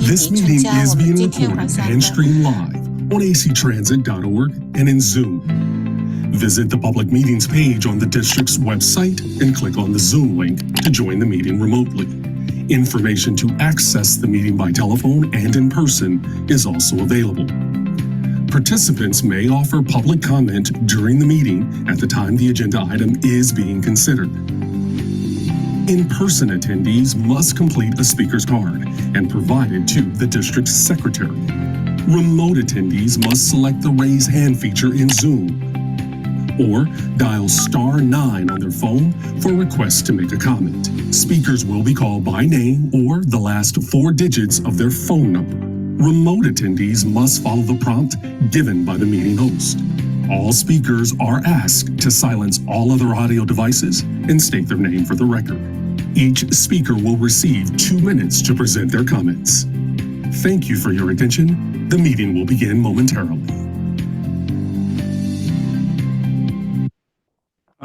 This meeting is being recorded and streamed live on actransit.org and in Zoom. Visit the public meetings page on the district's website and click on the Zoom link to join the meeting remotely. Information to access the meeting by telephone and in person is also available. Participants may offer public comment during the meeting at the time the agenda item is being considered. In-person attendees must complete a speaker's card and provide it to the district secretary. Remote attendees must select the raise hand feature in Zoom or dial *9 on their phone for requests to make a comment. Speakers will be called by name or the last 4 digits of their phone number. Remote attendees must follow the prompt given by the meeting host. All speakers are asked to silence all other audio devices and state their name for the record. Each speaker will receive 2 minutes to present their comments. Thank you for your attention. The meeting will begin momentarily.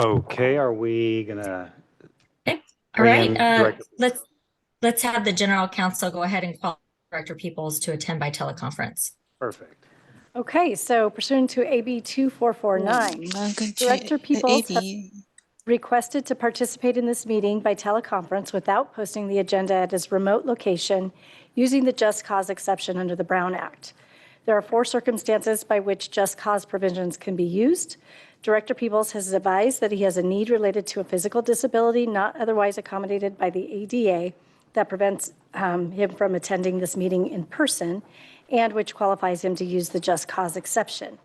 Okay, are we gonna? Okay. All right. Let's have the general counsel go ahead and call Director Peoples to attend by teleconference. Perfect. Okay, so pursuant to AB 2449, Director Peoples has requested to participate in this meeting by teleconference without posting the agenda at his remote location using the Just Cause exception under the Brown Act. There are 4 circumstances by which Just Cause provisions can be used. Director Peoples has advised that he has a need related to a physical disability not otherwise accommodated by the ADA that prevents him from attending this meeting in person and which qualifies him to use the Just Cause exception.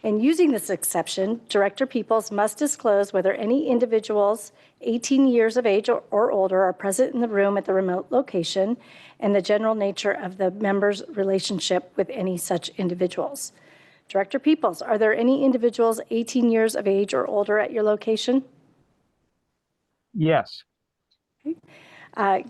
In using this exception, Director Peoples must disclose whether any individuals 18 years of age or older are present in the room at the remote location and the general nature of the member's relationship with any such individuals. Director Peoples, are there any individuals 18 years of age or older at your location? Yes. Okay.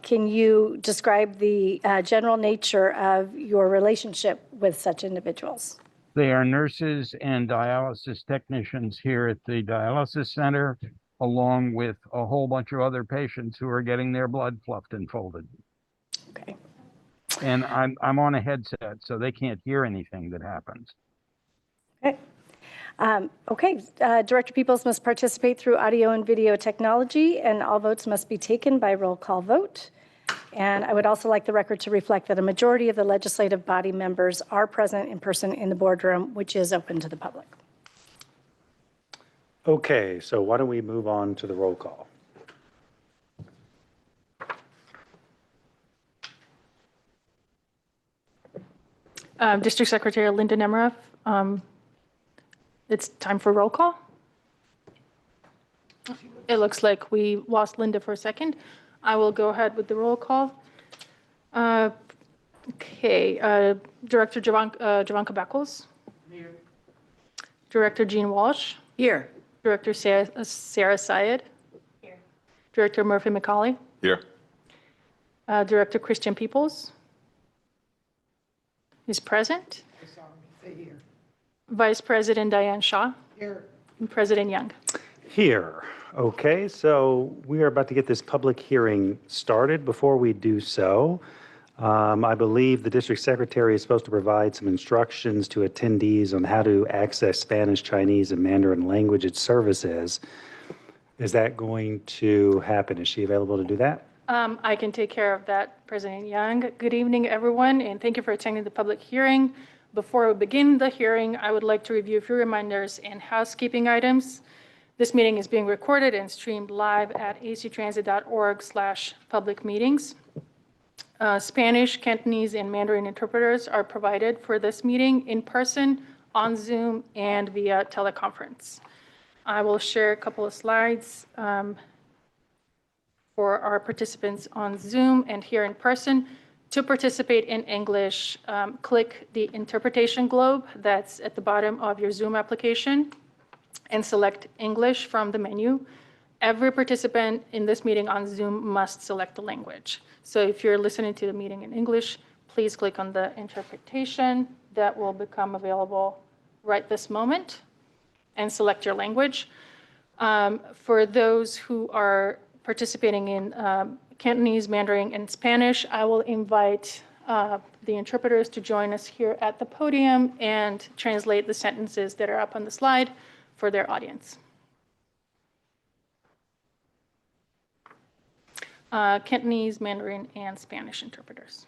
Can you describe the general nature of your relationship with such individuals? They are nurses and dialysis technicians here at the dialysis center, along with a whole bunch of other patients who are getting their blood fluffed and folded. Okay. And I'm on a headset, so they can't hear anything that happens. Okay. Director Peoples must participate through audio and video technology, and all votes must be taken by roll call vote. And I would also like the record to reflect that a majority of the legislative body members are present in person in the boardroom, which is open to the public. Okay, so why don't we move on to the roll call? District Secretary Linda Nemiroff, it's time for roll call. It looks like we lost Linda for a second. I will go ahead with the roll call. Okay, Director Javanka Beckles. Here. Director Jean Walsh. Here. Director Sarah Syed. Here. Director Murphy McCauley. Here. Director Christian Peoples is present. Here. Vice President Diane Shaw. Here. And President Young. Here. Okay, so we are about to get this public hearing started. Before we do so, I believe the district secretary is supposed to provide some instructions to attendees on how to access Spanish, Chinese, and Mandarin language services. Is that going to happen? Is she available to do that? I can take care of that, President Young. Good evening, everyone, and thank you for attending the public hearing. Before we begin the hearing, I would like to review a few reminders and housekeeping items. This meeting is being recorded and streamed live at actransit.org/public meetings. Spanish, Cantonese, and Mandarin interpreters are provided for this meeting in person, on Zoom, and via teleconference. I will share a couple of slides for our participants on Zoom and here in person. To participate in English, click the interpretation globe that's at the bottom of your Zoom application and select English from the menu. Every participant in this meeting on Zoom must select the language. So if you're listening to the meeting in English, please click on the interpretation that will become available right this moment and select your language. For those who are participating in Cantonese, Mandarin, and Spanish, I will invite the interpreters to join us here at the podium and translate the sentences that are up on the slide for their audience. Cantonese, Mandarin, and Spanish interpreters.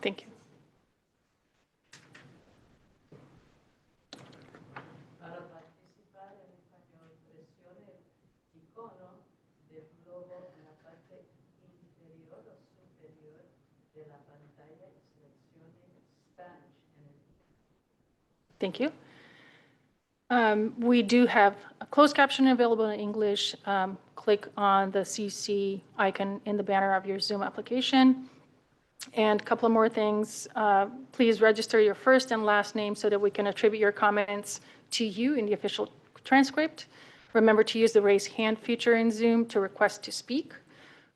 Thank you. Para participar en español, presione el icono del globo en la parte inferior o superior de la pantalla y seleccione Spanish en el. Thank you. We do have a closed caption available in English. Click on the CC icon in the banner of your Zoom application. And a couple of more things. Please register your first and last name so that we can attribute your comments to you in the official transcript. Remember to use the raise hand feature in Zoom to request to speak.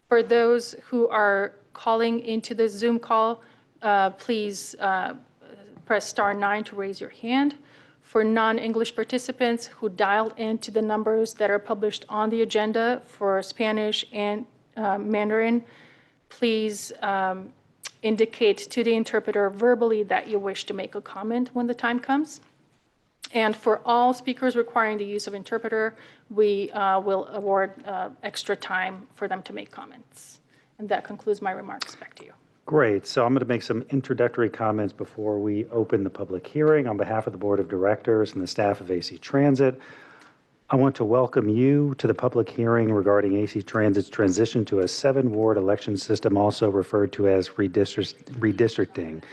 For those who are calling into the Zoom call, please press *9 to raise your hand. For non-English participants who dialed into the numbers that are published on the agenda for Spanish and Mandarin, please indicate to the interpreter verbally that you wish to make a comment when the time comes. And for all speakers requiring the use of interpreter, we will award extra time for them to make comments. And that concludes my remarks. Back to you. Great. So I'm going to make some introductory comments before we open the public hearing. On behalf of the Board of Directors and the staff of AC Transit, I want to welcome you to the public hearing regarding AC Transit's transition to a 7-ward election system, also referred to as redistricting.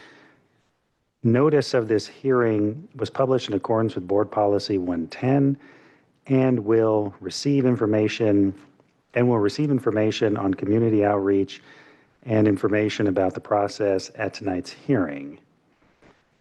Notice of this hearing was published in accordance with Board Policy 110 and will receive information on community outreach and information about the process at tonight's hearing.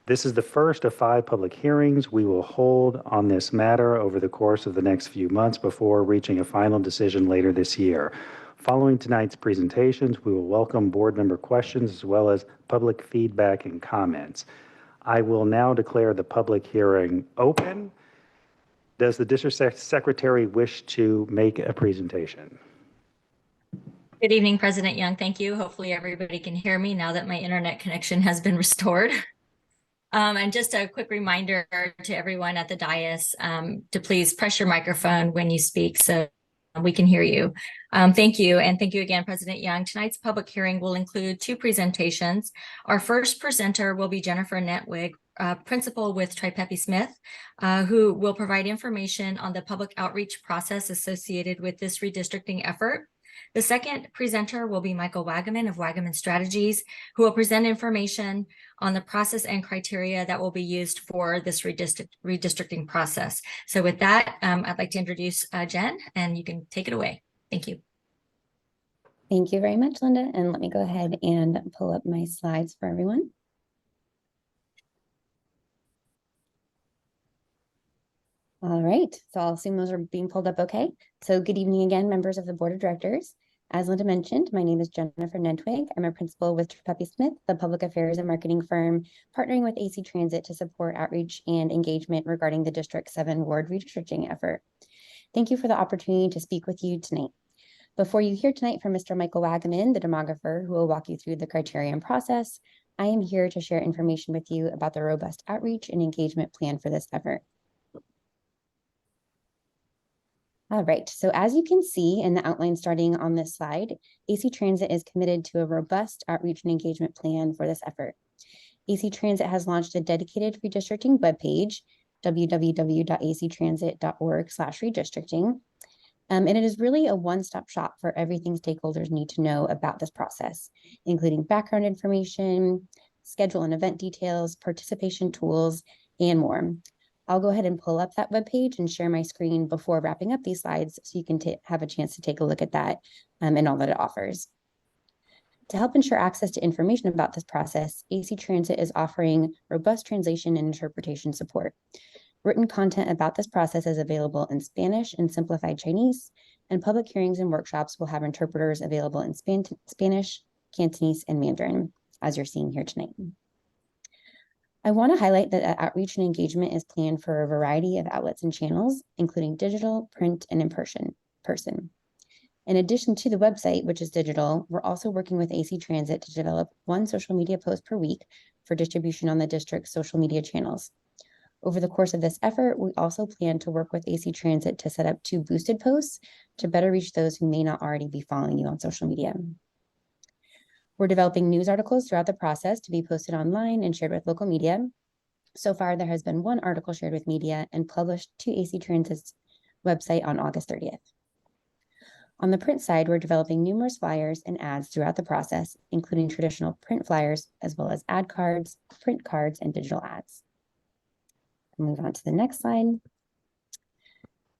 This is the first of 5 public hearings we will hold on this matter over the course of the next few months before reaching a final decision later this year. Following tonight's presentations, we will welcome board member questions as well as public feedback and comments. I will now declare the public hearing open. Does the district secretary wish to make a presentation? Good evening, President Young. Thank you. Hopefully everybody can hear me now that my internet connection has been restored. And just a quick reminder to everyone at the dais to please press your microphone when you speak so we can hear you. Thank you. And thank you again, President Young. Tonight's public hearing will include 2 presentations. Our first presenter will be Jennifer Netwig, principal with Tripepi Smith, who will provide information on the public outreach process associated with this redistricting effort. The second presenter will be Michael Wagaman of Wagaman Strategies, who will present information on the process and criteria that will be used for this redistricting process. So with that, I'd like to introduce Jen, and you can take it away. Thank you. Thank you very much, Linda. And let me go ahead and pull up my slides for everyone. All right, so I'll assume those are being pulled up okay. So good evening again, members of the Board of Directors. As Linda mentioned, my name is Jennifer Netwig. I'm a principal with Tripepi Smith, the public affairs and marketing firm, partnering with AC Transit to support outreach and engagement regarding the District 7 ward redistricting effort. Thank you for the opportunity to speak with you tonight. Before you hear tonight from Mr. Michael Wagaman, the demographer, who will walk you through the criterion process, I am here to share information with you about the robust outreach and engagement plan for this effort. All right, so as you can see in the outline starting on this slide, AC Transit is committed to a robust outreach and engagement plan for this effort. AC Transit has launched a dedicated redistricting webpage, www.actransit.org/redistricting. And it is really a one-stop shop for everything stakeholders need to know about this process, including background information, schedule and event details, participation tools, and more. I'll go ahead and pull up that webpage and share my screen before wrapping up these slides so you can have a chance to take a look at that and all that it offers. To help ensure access to information about this process, AC Transit is offering robust translation and interpretation support. Written content about this process is available in Spanish and simplified Chinese, and public hearings and workshops will have interpreters available in Spanish, Cantonese, and Mandarin, as you're seeing here tonight. I want to highlight that outreach and engagement is planned for a variety of outlets and channels, including digital, print, and in person. In addition to the website, which is digital, we're also working with AC Transit to develop one social media post per week for distribution on the district's social media channels. Over the course of this effort, we also plan to work with AC Transit to set up 2 boosted posts to better reach those who may not already be following you on social media. We're developing news articles throughout the process to be posted online and shared with local media. So far, there has been 1 article shared with media and published to AC Transit's website on August 30th. On the print side, we're developing numerous flyers and ads throughout the process, including traditional print flyers, as well as ad cards, print cards, and digital ads. I'll move on to the next slide.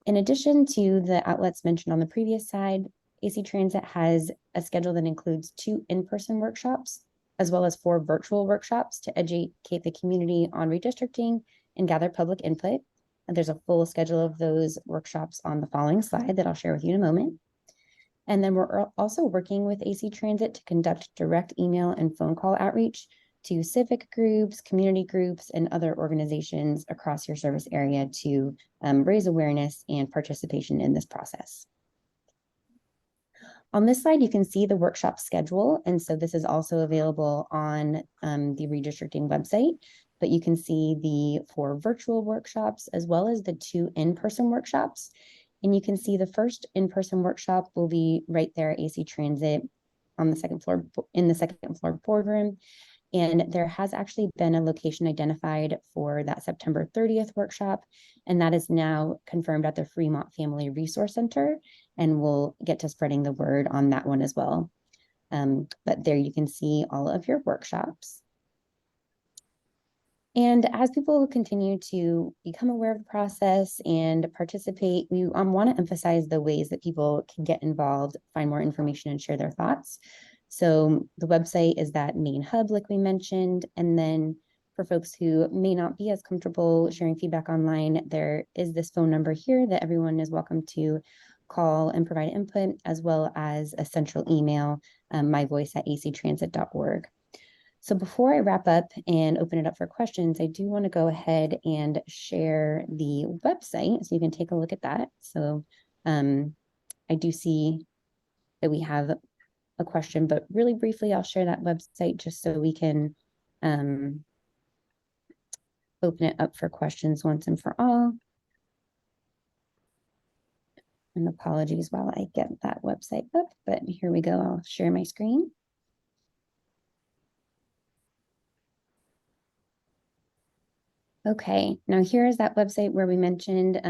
In addition to the outlets mentioned on the previous slide, AC Transit has a schedule that includes 2 in-person workshops, as well as 4 virtual workshops to educate the community on redistricting and gather public input. And there's a full schedule of those workshops on the following slide that I'll share with you in a moment. And then we're also working with AC Transit to conduct direct email and phone call outreach to civic groups, community groups, and other organizations across your service area to raise awareness and participation in this process. On this slide, you can see the workshop schedule. And so this is also available on the redistricting website, but you can see the 4 virtual workshops as well as the 2 in-person workshops. And you can see the first in-person workshop will be right there at AC Transit on the 2nd floor, in the 2nd floor boardroom. And there has actually been a location identified for that September 30th workshop, and that is now confirmed at the Fremont Family Resource Center, and we'll get to spreading the word on that one as well. But there you can see all of your workshops. And as people continue to become aware of the process and participate, we want to emphasize the ways that people can get involved, find more information, and share their thoughts. So the website is that main hub, like we mentioned. And then for folks who may not be as comfortable sharing feedback online, there is this phone number here that everyone is welcome to call and provide input, as well as a central email, myvoice@actransit.org. So before I wrap up and open it up for questions, I do want to go ahead and share the website so you can take a look at that. So I do see that we have a question, but really briefly, I'll share that website just so we can open it up for questions once and for all. And apologies while I get that website up, but here we go. I'll share my screen. Okay, now here is that website where we mentioned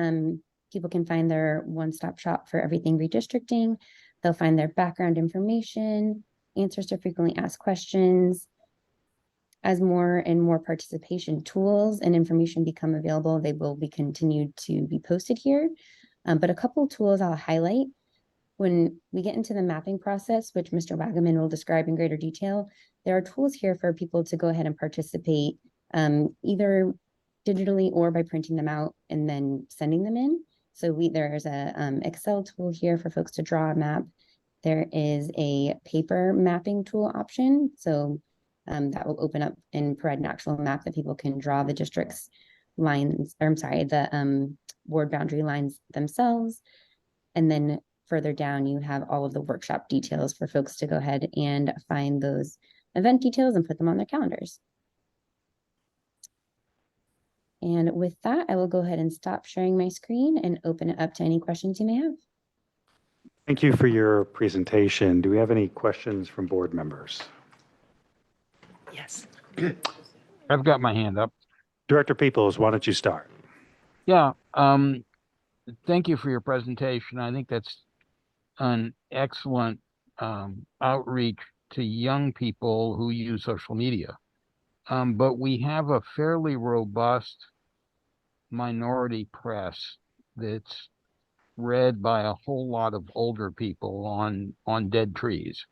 people can find their one-stop shop for everything redistricting. They'll find their background information, answers to frequently asked questions. As more and more participation tools and information become available, they will be continued to be posted here. But a couple of tools I'll highlight. When we get into the mapping process, which Mr. Wagaman will describe in greater detail, there are tools here for people to go ahead and participate either digitally or by printing them out and then sending them in. So there's a Excel tool here for folks to draw a map. There is a paper mapping tool option. So that will open up and provide an actual map that people can draw the district's lines, or I'm sorry, the ward boundary lines themselves. And then further down, you have all of the workshop details for folks to go ahead and find those event details and put them on their calendars. And with that, I will go ahead and stop sharing my screen and open it up to any questions you may have. Thank you for your presentation. Do we have any questions from board members? Yes. I've got my hand up. Director Peoples, why don't you start? Yeah, Thank you for your presentation. I think that's an excellent outreach to young people who use social media. But we have a fairly robust minority press that's read by a whole lot of older people on dead trees.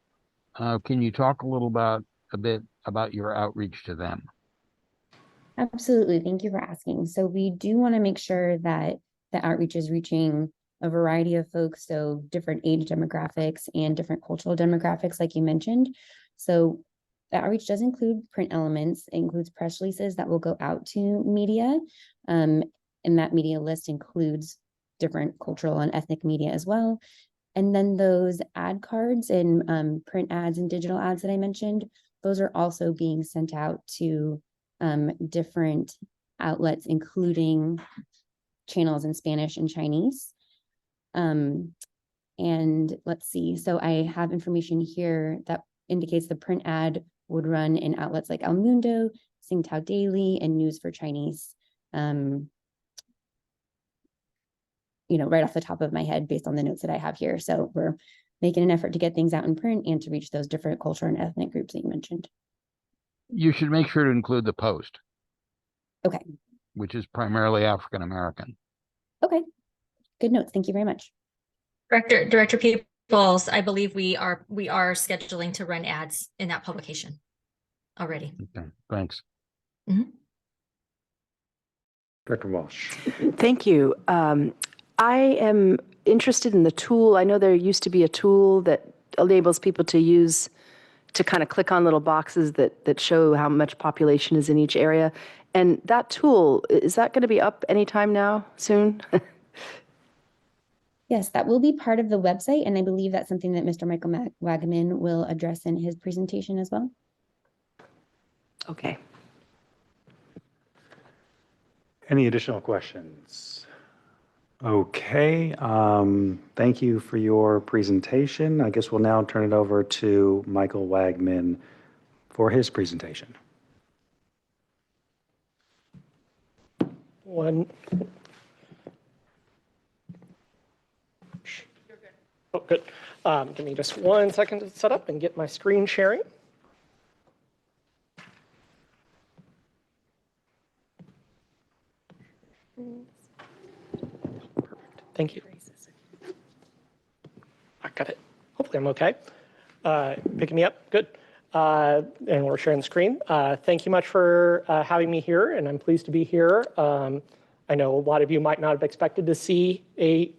Can you talk a bit about your outreach to them? Absolutely. Thank you for asking. So we do want to make sure that the outreach is reaching a variety of folks, so different age demographics and different cultural demographics, like you mentioned. So the outreach does include print elements. It includes press releases that will go out to media. And that media list includes different cultural and ethnic media as well. And then those ad cards and print ads and digital ads that I mentioned, those are also being sent out to different outlets, including channels in Spanish and Chinese. And let's see, so I have information here that indicates the print ad would run in outlets like El Mundo, Tsingtao Daily, and News for Chinese. Right off the top of my head, based on the notes that I have here. So we're making an effort to get things out in print and to reach those different cultural and ethnic groups that you mentioned. You should make sure to include the Post. Okay. Which is primarily African American. Okay. Good notes. Thank you very much. Director Peoples, I believe we are scheduling to run ads in that publication already. Okay, thanks. Mm-hmm. Director Walsh. Thank you. I am interested in the tool. I know there used to be a tool that enables people to kind of click on little boxes that show how much population is in each area. And that tool, is that going to be up anytime now, soon? Yes, that will be part of the website. And I believe that's something that Mr. Michael Wagaman will address in his presentation as well. Okay. Any additional questions? Okay, thank you for your presentation. I guess we'll now turn it over to Michael Wagman for his presentation. Oh, good. Give me just 1 second to set up and get my screen sharing. Perfect. Thank you. I got it. Hopefully I'm okay. Picking me up. Good. And we're sharing the screen. Thank you much for having me here, and I'm pleased to be here. I know a lot of you might not have expected to see a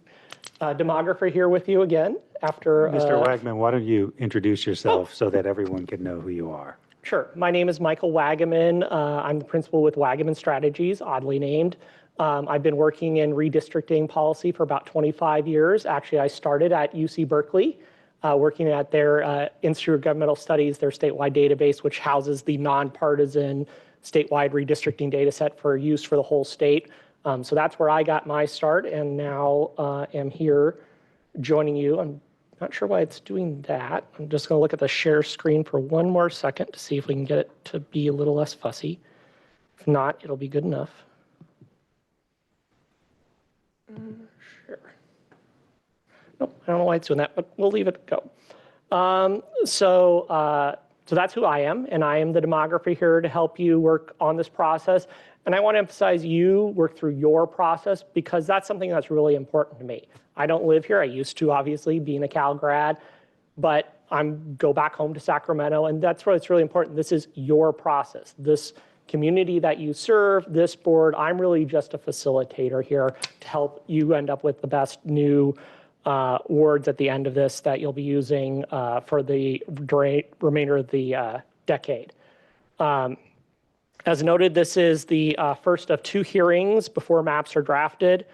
demographer here with you again after. Mr. Wagman, why don't you introduce yourself so that everyone can know who you are? Sure. My name is Michael Wagaman. I'm the principal with Wagaman Strategies, oddly named. I've been working in redistricting policy for about 25 years. Actually, I started at UC Berkeley, working at their Institute of Governmental Studies, their statewide database, which houses the nonpartisan statewide redistricting data set for use for the whole state. So that's where I got my start, and now am here joining you. I'm not sure why it's doing that. I'm just going to look at the share screen for 1 more second to see if we can get it to be a little less fussy. If not, it'll be good enough. Sure. Nope, I don't know why it's doing that, but we'll leave it go. So that's who I am, and I am the demographer here to help you work on this process. And I want to emphasize you work through your process, because that's something that's really important to me. I don't live here. I used to, obviously, being a Cal grad, but go back home to Sacramento, and that's why it's really important. This is your process. This community that you serve, this board, I'm really just a facilitator here to help you end up with the best new words at the end of this that you'll be using for the remainder of the decade. As noted, this is the first of 2 hearings before maps are drafted.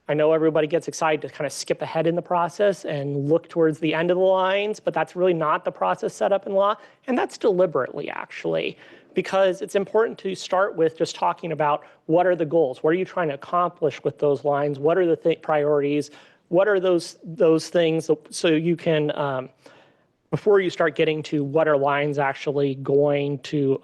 I know everybody gets excited to kind of skip ahead in the process and look towards the end of the lines, but that's really not the process set up in law, and that's deliberately, actually, because it's important to start with just talking about what are the goals, what are you trying to accomplish with those lines, what are the priorities, what are those things, so you can, before you start getting to what are lines actually going to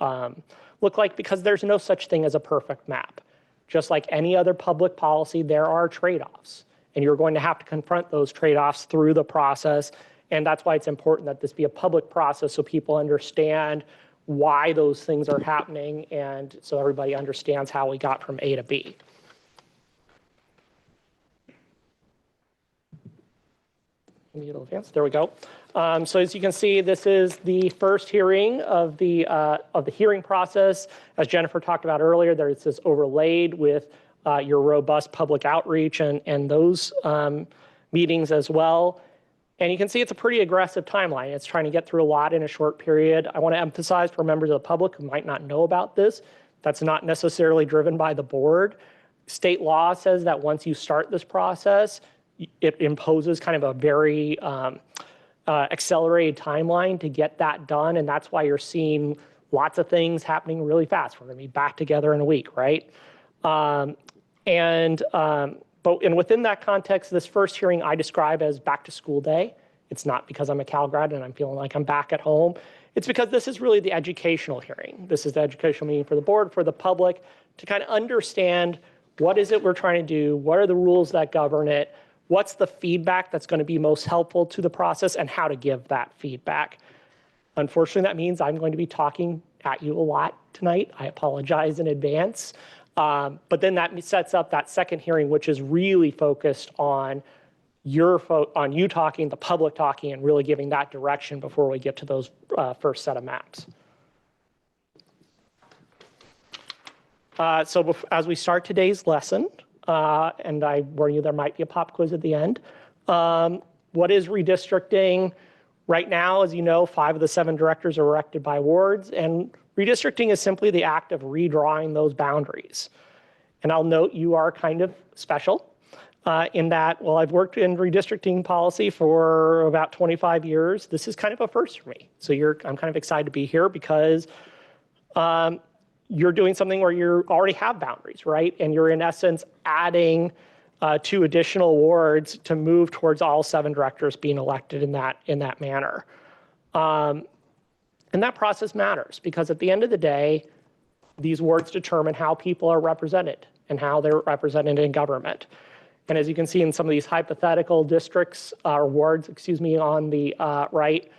look like, because there's no such thing as a perfect map. Just like any other public policy, there are trade-offs. and you're going to have to confront those trade-offs through the process. And that's why it's important that this be a public process so people understand why those things are happening and so everybody understands how we got from A to B. There we go. So as you can see, this is the first hearing of the hearing process. As Jennifer talked about earlier, there's this overlaid with your robust public outreach and those meetings as well. And you can see it's a pretty aggressive timeline. It's trying to get through a lot in a short period. I want to emphasize for members of the public who might not know about this, that's not necessarily driven by the board. State law says that once you start this process, it imposes kind of a very accelerated timeline to get that done. And that's why you're seeing lots of things happening really fast. We're going to be back together in a week, right? And within that context, this first hearing I describe as back to school day. It's not because I'm a Cal grad and I'm feeling like I'm back at home. It's because this is really the educational hearing. This is the educational meeting for the board, for the public, to kind of understand what is it we're trying to do, what are the rules that govern it, what's the feedback that's going to be most helpful to the process, and how to give that feedback. Unfortunately, that means I'm going to be talking at you a lot tonight. I apologize in advance. But then that sets up that second hearing, which is really focused on you talking, the public talking, and really giving that direction before we get to those first set of maps. So as we start today's lesson, and I warn you there might be a pop quiz at the end, what is redistricting? Right now, as you know, 5 of the 7 directors are elected by wards, and redistricting is simply the act of redrawing those boundaries. And I'll note you are kind of special in that, well, I've worked in redistricting policy for about 25 years. This is kind of a first for me. So I'm kind of excited to be here because you're doing something where you already have boundaries, right? And you're in essence adding 2 additional wards to move towards all 7 directors being elected in that manner. And that process matters because at the end of the day, these wards determine how people are represented and how they're represented in government. And as you can see in some of these hypothetical districts or wards, on the right,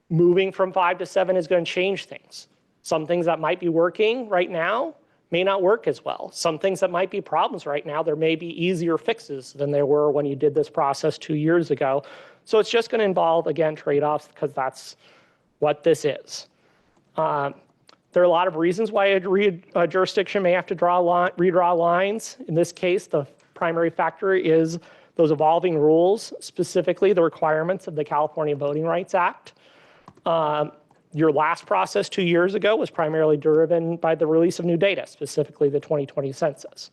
moving from 5 to 7 is going to change things. Some things that might be working right now may not work as well. Some things that might be problems right now, there may be easier fixes than there were when you did this process 2 years ago. So it's just going to involve, again, trade-offs because that's what this is. There are a lot of reasons why a jurisdiction may have to redraw lines. In this case, the primary factor is those evolving rules, specifically the requirements of the California Voting Rights Act. Your last process 2 years ago was primarily driven by the release of new data, specifically the 2020 census.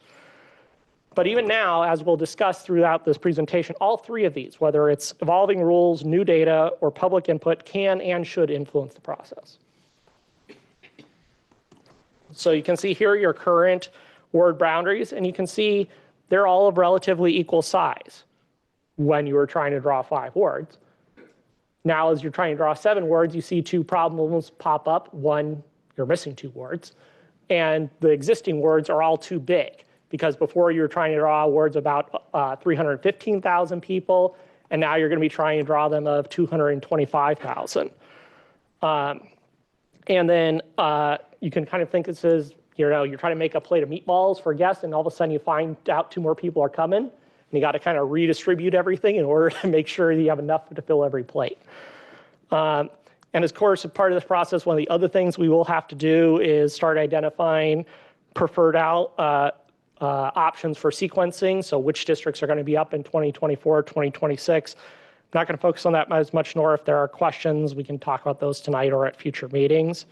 But even now, as we'll discuss throughout this presentation, all 3 of these, whether it's evolving rules, new data, or public input, can and should influence the process. So you can see here your current ward boundaries, and you can see they're all of relatively equal size when you were trying to draw 5 wards. Now, as you're trying to draw 7 wards, you see 2 problems pop up. One, you're missing 2 wards, and the existing wards are all too big. Because before you were trying to draw wards about 315,000 people, and now you're going to be trying to draw them of 225,000. And then you can kind of think this is, you're trying to make a plate of meatballs for guests, and all of a sudden you find out 2 more people are coming, and you got to kind of redistribute everything in order to make sure you have enough to fill every plate. And of course, as part of this process, one of the other things we will have to do is start identifying preferred options for sequencing, so which districts are going to be up in 2024, 2026. I'm not going to focus on that as much, nor if there are questions, we can talk about those tonight or at future meetings.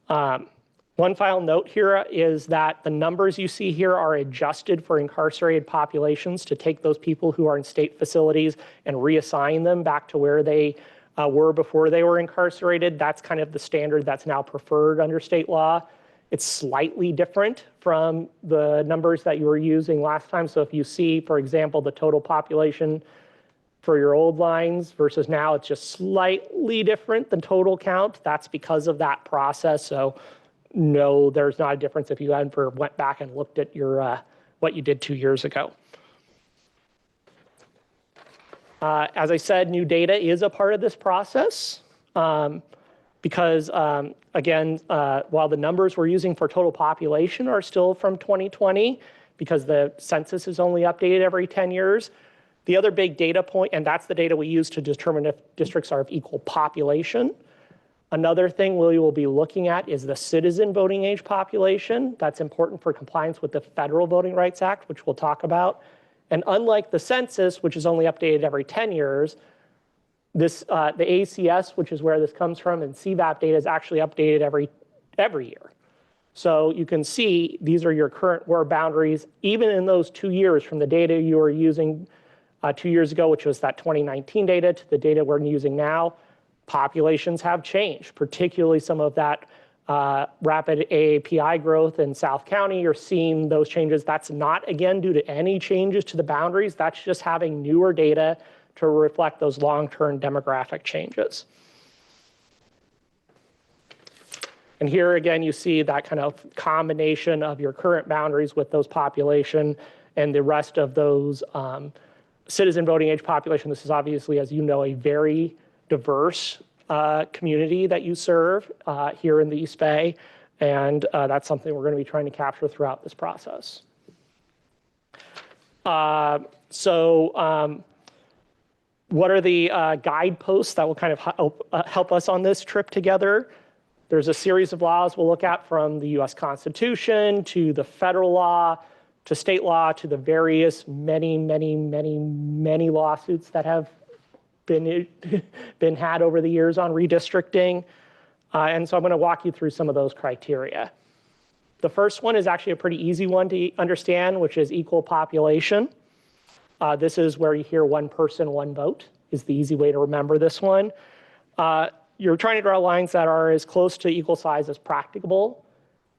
One final note here is that the numbers you see here are adjusted for incarcerated populations to take those people who are in state facilities and reassign them back to where they were before they were incarcerated. That's kind of the standard that's now preferred under state law. It's slightly different from the numbers that you were using last time. So if you see, for example, the total population for your old lines versus now, it's just slightly different than total count. That's because of that process. So no, there's not a difference if you ever went back and looked at your what you did 2 years ago. As I said, new data is a part of this process because, again, while the numbers we're using for total population are still from 2020, because the census is only updated every 10 years, the other big data point, and that's the data we use to determine if districts are of equal population. Another thing we will be looking at is the citizen voting age population. That's important for compliance with the Federal Voting Rights Act, which we'll talk about. And unlike the census, which is only updated every 10 years, this, the ACS, which is where this comes from, and CVAP data is actually updated every year. So you can see these are your current ward boundaries, even in those 2 years from the data you were using 2 years ago, which was that 2019 data, to the data we're using now. Populations have changed, particularly some of that rapid AAPI growth in South County. You're seeing those changes. That's not, again, due to any changes to the boundaries. That's just having newer data to reflect those long-term demographic changes. And here again, you see that kind of combination of your current boundaries with those population and the rest of those citizen voting age population. This is obviously, as you know, a very diverse community that you serve here in the East Bay. And that's something we're going to be trying to capture throughout this process. What are the guideposts that will kind of help us on this trip together? There's a series of laws we'll look at, from the US Constitution to the federal law to state law to the various many lawsuits that have been had over the years on redistricting. And so I'm going to walk you through some of those criteria. The first one is actually a pretty easy one to understand, which is equal population. This is where you hear one person, one vote is the easy way to remember this one. You're trying to draw lines that are as close to equal size as practicable.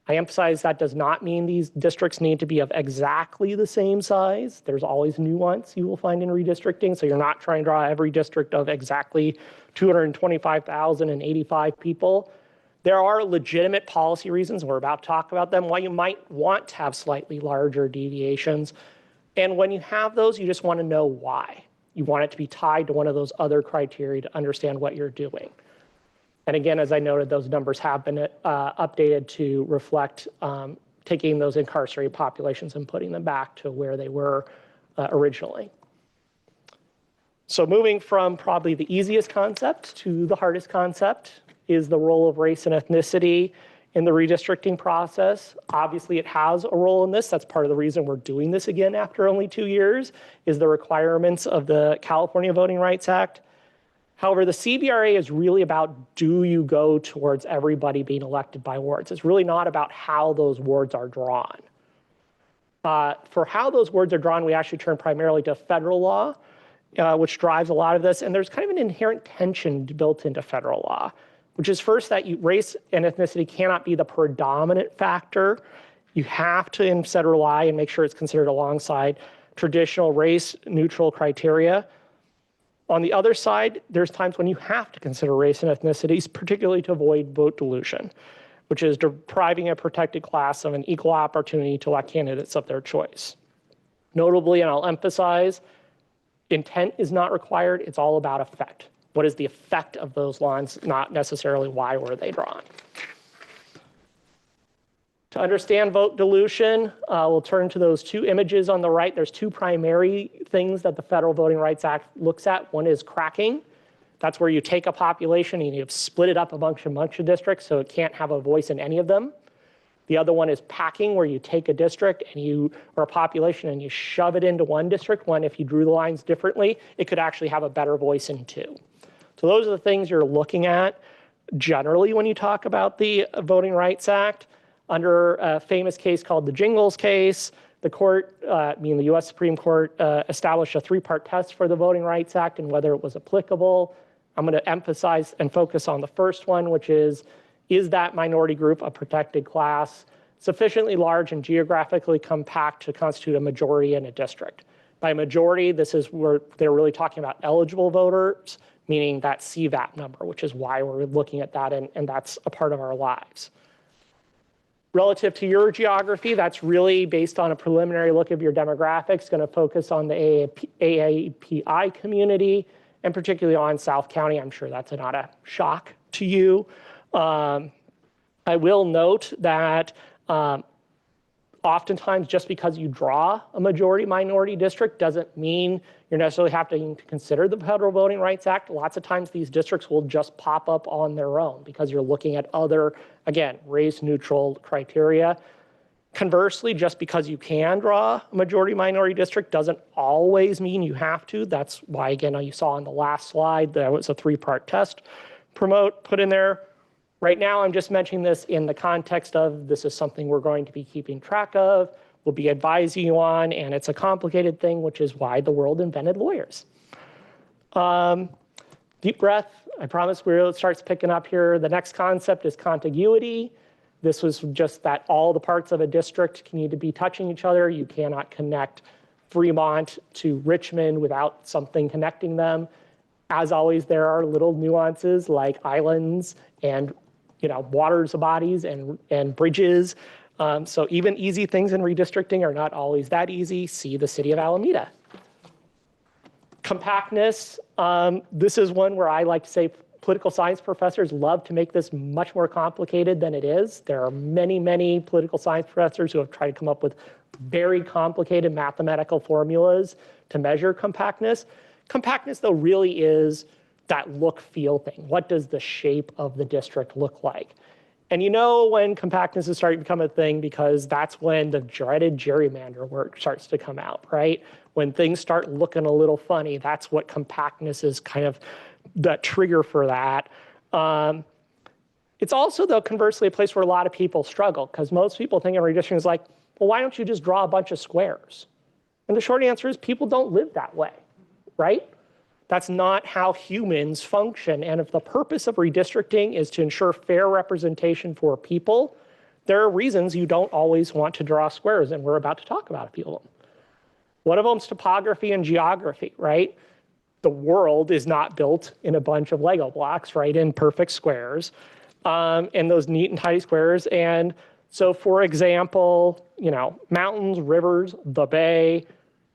I emphasize that does not mean these districts need to be of exactly the same size. There's always nuance you will find in redistricting. So you're not trying to draw every district of exactly 225,085 people. There are legitimate policy reasons, and we're about to talk about them, why you might want to have slightly larger deviations. And when you have those, you just want to know why. You want it to be tied to one of those other criteria to understand what you're doing. And again, as I noted, those numbers have been updated to reflect taking those incarcerated populations and putting them back to where they were originally. So moving from probably the easiest concept to the hardest concept is the role of race and ethnicity in the redistricting process. Obviously, it has a role in this. That's part of the reason we're doing this again after only 2 years, is the requirements of the California Voting Rights Act. However, the CVRA is really about, do you go towards everybody being elected by wards? It's really not about how those wards are drawn. For how those wards are drawn, we actually turn primarily to federal law, which drives a lot of this. And there's kind of an inherent tension built into federal law, which is first that race and ethnicity cannot be the predominant factor. You have to instead rely and make sure it's considered alongside traditional race-neutral criteria. On the other side, there's times when you have to consider race and ethnicities, particularly to avoid vote dilution, which is depriving a protected class of an equal opportunity to elect candidates of their choice. Notably, and I'll emphasize, intent is not required. It's all about effect. What is the effect of those lines, not necessarily why were they drawn. To understand vote dilution, we'll turn to those two images on the right. There's two primary things that the Federal Voting Rights Act looks at. One is cracking. That's where you take a population and you split it up amongst a bunch of districts so it can't have a voice in any of them. The other one is packing, where you take a district and or a population and you shove it into one district, when if you drew the lines differently, it could actually have a better voice in two. So those are the things you're looking at generally when you talk about the Voting Rights Act. Under a famous case called the Jingles case, the court, the US Supreme Court, established a three-part test for the Voting Rights Act and whether it was applicable. I'm going to emphasize and focus on the first one, which is that minority group a protected class sufficiently large and geographically compact to constitute a majority in a district? By majority, this is where they're really talking about eligible voters, meaning that CVAP number, which is why we're looking at that, and that's a part of our lives. Relative to your geography, that's really based on a preliminary look of your demographics, going to focus on the AAPI community, and particularly on South County. I'm sure that's not a shock to you. I will note that oftentimes just because you draw a majority minority district doesn't mean you're necessarily having to consider the Federal Voting Rights Act. Lots of times these districts will just pop up on their own because you're looking at other, again, race neutral criteria. Conversely, just because you can draw a majority minority district doesn't always mean you have to. That's why, again, you saw on the last slide, there was a 3-part test put in there. Right now, I'm just mentioning this in the context of this is something we're going to be keeping track of, we'll be advising you on, and it's a complicated thing, which is why the world invented lawyers. Deep breath. I promise it starts picking up here. The next concept is contiguity. This was just that all the parts of a district need to be touching each other. You cannot connect Fremont to Richmond without something connecting them. As always, there are little nuances like islands and waters of bodies and bridges. So even easy things in redistricting are not always that easy. See the city of Alameda. Compactness. This is one where I like to say political science professors love to make this much more complicated than it is. There are many, many political science professors who have tried to come up with very complicated mathematical formulas to measure compactness. Compactness, though, really is that look feel thing. What does the shape of the district look like? And when compactness is starting to become a thing because that's when the dreaded gerrymander work starts to come out, right? When things start looking a little funny, that's what compactness is kind of the trigger for that. It's also, though, conversely, a place where a lot of people struggle because most people think of redistricting as like, well, why don't you just draw a bunch of squares? And the short answer is people don't live that way, right? That's not how humans function. And if the purpose of redistricting is to ensure fair representation for people, there are reasons you don't always want to draw squares, and we're about to talk about a few of them. One of them is topography and geography, right? The world is not built in a bunch of Lego blocks, right, in perfect squares, and those neat and tidy squares. And so, for example, mountains, rivers, the bay,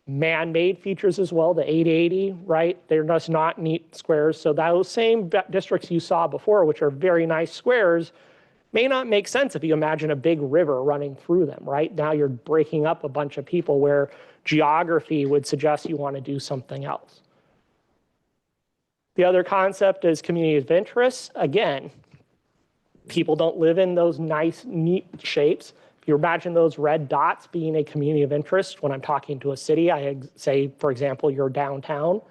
man-made features as well, the 880, right? They're just not neat squares. So those same districts you saw before, which are very nice squares, may not make sense if you imagine a big river running through them, right? Now you're breaking up a bunch of people where geography would suggest you want to do something else. The other concept is community of interest. Again, people don't live in those nice, neat shapes. If you imagine those red dots being a community of interest, when I'm talking to a city, I say, for example, you're downtown.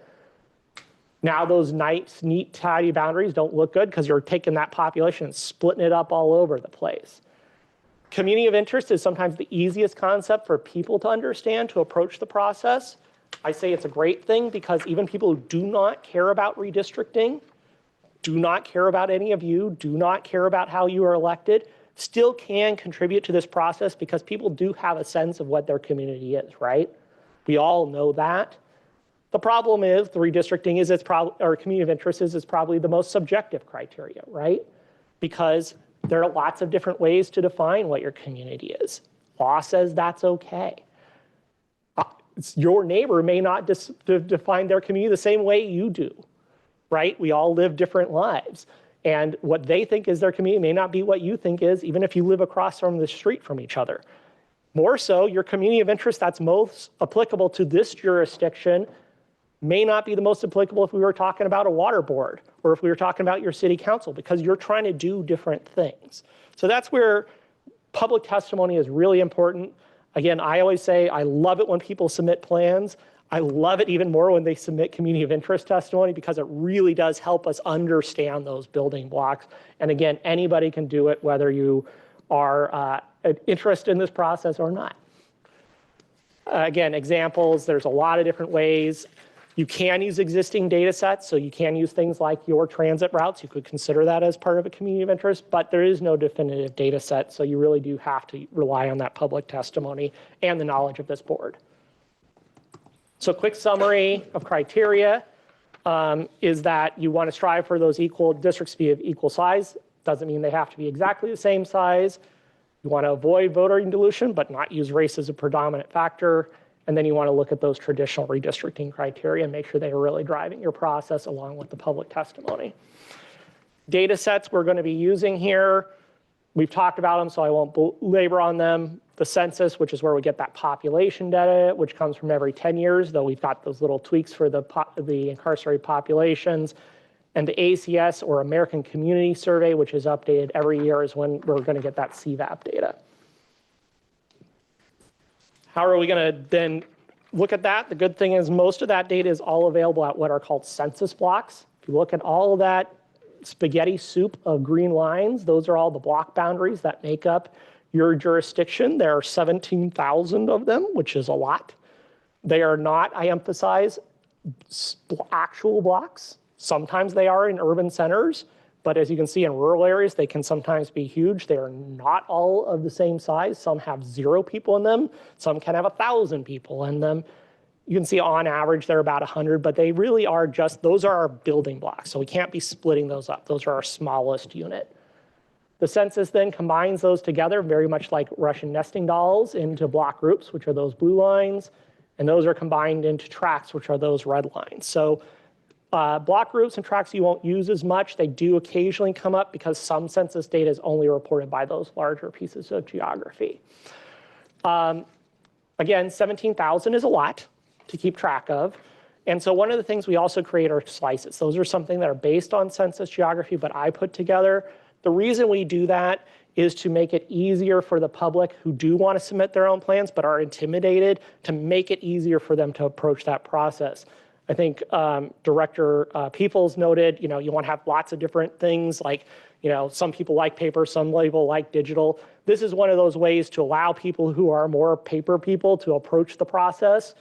Now those nice, neat, tidy boundaries don't look good because you're taking that population and splitting it up all over the place. Community of interest is sometimes the easiest concept for people to understand, to approach the process. I say it's a great thing because even people who do not care about redistricting, do not care about any of you, do not care about how you are elected, still can contribute to this process because people do have a sense of what their community is, right? We all know that. The problem is the redistricting is or community of interest is probably the most subjective criteria, right? Because there are lots of different ways to define what your community is. Law says that's okay. Your neighbor may not define their community the same way you do, right? We all live different lives. And what they think is their community may not be what you think is, even if you live across from the street from each other. More so, your community of interest that's most applicable to this jurisdiction may not be the most applicable if we were talking about a water board or if we were talking about your city council, because you're trying to do different things. So that's where public testimony is really important. Again, I always say I love it when people submit plans. I love it even more when they submit community of interest testimony because it really does help us understand those building blocks. And again, anybody can do it, whether you are interested in this process or not. Again, examples, there's a lot of different ways. You can use existing data sets, so you can use things like your transit routes. You could consider that as part of a community of interest, but there is no definitive data set, so you really do have to rely on that public testimony and the knowledge of this board. So quick summary of criteria is that you want to strive for those equal districts to be of equal size. Doesn't mean they have to be exactly the same size. You want to avoid voter dilution, but not use race as a predominant factor. And then you want to look at those traditional redistricting criteria and make sure they are really driving your process along with the public testimony. Data sets we're going to be using here, we've talked about them, so I won't labor on them. The census, which is where we get that population data, which comes from every 10 years, though we've got those little tweaks for the incarcerated populations. And the ACS, or American Community Survey, which is updated every year, is when we're going to get that CVAP data. How are we going to then look at that? The good thing is most of that data is all available at what are called census blocks. If you look at all of that spaghetti soup of green lines, those are all the block boundaries that make up your jurisdiction. There are 17,000 of them, which is a lot. They are not, I emphasize, actual blocks. Sometimes they are in urban centers, but as you can see in rural areas, they can sometimes be huge. They are not all of the same size. Some have 0 people in them. Some can have 1,000 people in them. You can see on average, they're about 100, but they really are just, those are our building blocks. So we can't be splitting those up. Those are our smallest unit. The census then combines those together, very much like Russian nesting dolls, into block groups, which are those blue lines. And those are combined into tracts, which are those red lines. So block groups and tracts you won't use as much. They do occasionally come up because some census data is only reported by those larger pieces of geography. Again, 17,000 is a lot to keep track of. And so one of the things we also create are slices. Those are something that are based on census geography, but I put together. The reason we do that is to make it easier for the public who do want to submit their own plans but are intimidated, to make it easier for them to approach that process. I think Director Peoples noted, you want to have lots of different things like, some people like paper, some people like digital. This is one of those ways to allow people who are more paper people to approach the process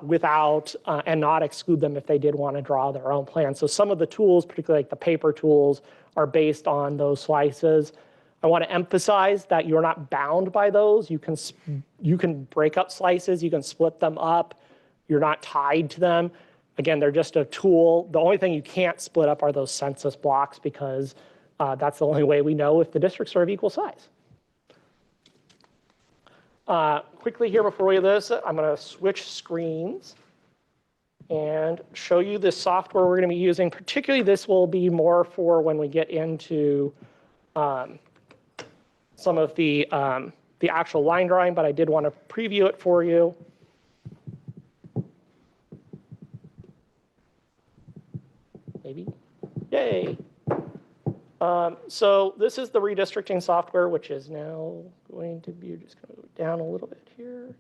without and not exclude them if they did want to draw their own plan. So some of the tools, particularly like the paper tools, are based on those slices. I want to emphasize that you're not bound by those. You can break up slices, you can split them up. You're not tied to them. Again, they're just a tool. The only thing you can't split up are those census blocks because that's the only way we know if the districts are of equal size. Quickly here before we do this, I'm going to switch screens and show you the software we're going to be using. Particularly, this will be more for when we get into some of the actual line drawing, but I did want to preview it for you. Maybe. Yay. So this is the redistricting software, which is now going to be, just going to go down a little bit here.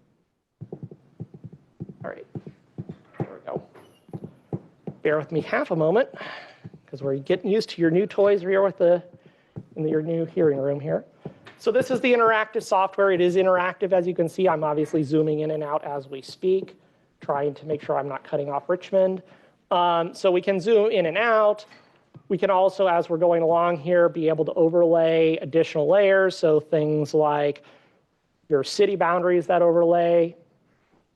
All right, there we go. Bear with me half a moment because we're getting used to your new toys here in your new hearing room here. So this is the interactive software. It is interactive, as you can see. I'm obviously zooming in and out as we speak, trying to make sure I'm not cutting off Richmond. So we can zoom in and out. We can also, as we're going along here, be able to overlay additional layers. So things like your city boundaries that overlay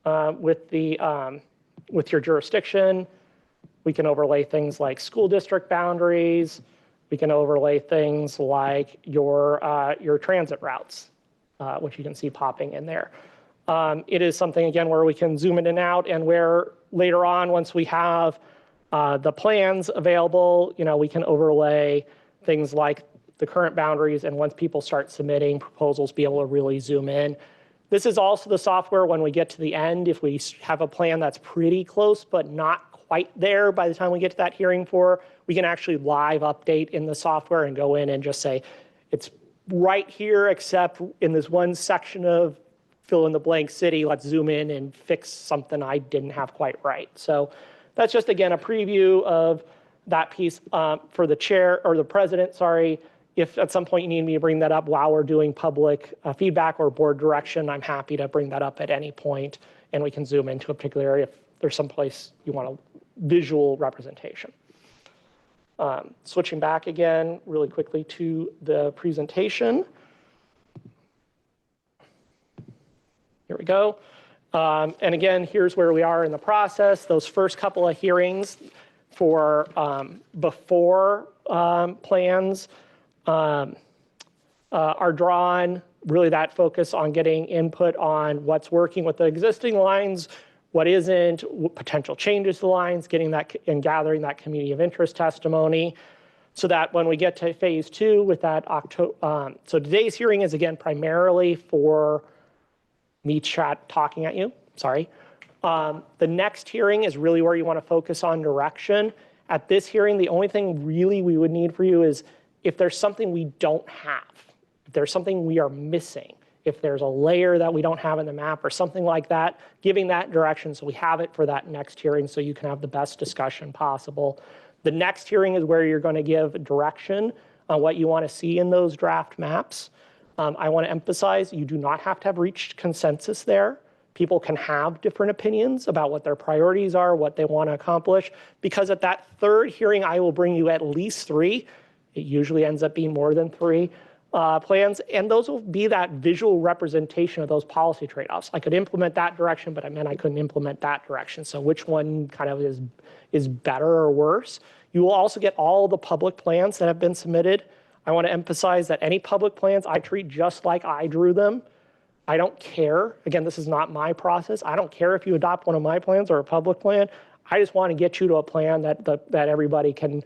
with your jurisdiction. We can overlay things like school district boundaries. We can overlay things like your transit routes, which you can see popping in there. It is something, again, where we can zoom in and out, and where later on, once we have the plans available, we can overlay things like the current boundaries, and once people start submitting proposals, be able to really zoom in. This is also the software when we get to the end, if we have a plan that's pretty close but not quite there by the time we get to that hearing we can actually live update in the software and go in and just say, it's right here, except in this one section of fill in the blank city, let's zoom in and fix something I didn't have quite right. So that's just, again, a preview of that piece for the chair or the president, sorry. If at some point you need me to bring that up while we're doing public feedback or board direction, I'm happy to bring that up at any point, and we can zoom into a particular area if there's some place you want a visual representation. Switching back again really quickly to the presentation. Here we go. And again, here's where we are in the process. Those first couple of hearings for before plans are drawn. really that focus on getting input on what's working with the existing lines, what isn't, potential changes to the lines, getting that and gathering that community of interest testimony, so that when we get to phase 2 with that October, so today's hearing is again primarily for me talking at you, sorry. The next hearing is really where you want to focus on direction. At this hearing, the only thing really we would need for you is if there's something we don't have, if there's something we are missing, if there's a layer that we don't have in the map or something like that, giving that direction so we have it for that next hearing so you can have the best discussion possible. The next hearing is where you're going to give direction on what you want to see in those draft maps. I want to emphasize you do not have to have reached consensus there. People can have different opinions about what their priorities are, what they want to accomplish, because at that third hearing, I will bring you at least 3. It usually ends up being more than 3 plans, and those will be that visual representation of those policy trade-offs. I could implement that direction, but I meant I couldn't implement that direction. So which one kind of is better or worse? You will also get all the public plans that have been submitted. I want to emphasize that any public plans I treat just like I drew them. I don't care. Again, this is not my process. I don't care if you adopt one of my plans or a public plan. I just want to get you to a plan that everybody can